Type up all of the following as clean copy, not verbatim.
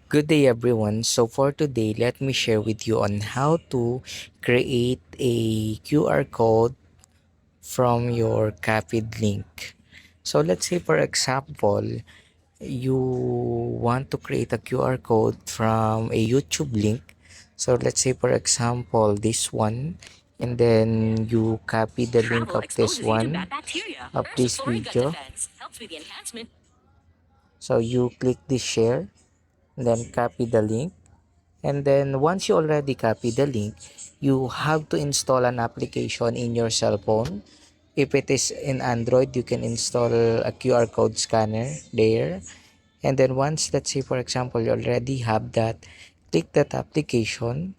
Good day everyone. So for today, let me share with you on how to create a QR code from your copied link. So let's say for example, you want to create a QR code from a YouTube link. So let's say for example, this one, and then you copy the link of this one of this video. So you click this share, then copy the link. And then once you already copy the link, you have to install an application in your cell phone. If it is in Android, you can install a QR code scanner there. And then once, let's say for example, you already have that, click that application.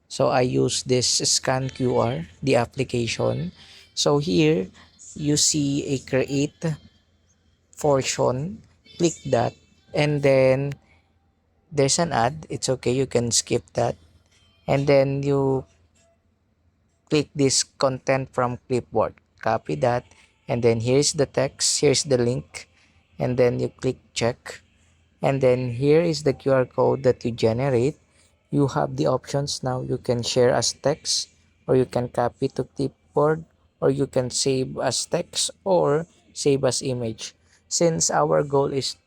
So I use this scan QR, the application. So here you see a create portion, click that, and then there's an ad. It's okay, you can skip that. And then you click this content from clipboard, copy that, and then here's the text, here's the link, and then you click check, and then here is the QR code that you generate. You have the options now. You can share as text, or you can copy to clipboard, or you can save as text or save as image. Since our goal is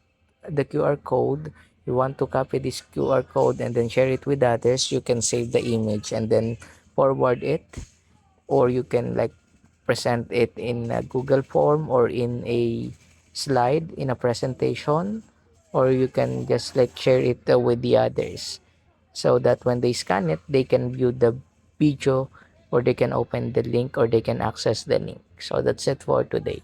the QR code, you want to copy this QR code and then share it with others, you can save the image and then forward it, or you can like present it in a Google form or in a slide in a presentation, or you can just like share it with the others, so that when they scan it they can view the video, or they can open the link, or they can access the link. So that's it for today.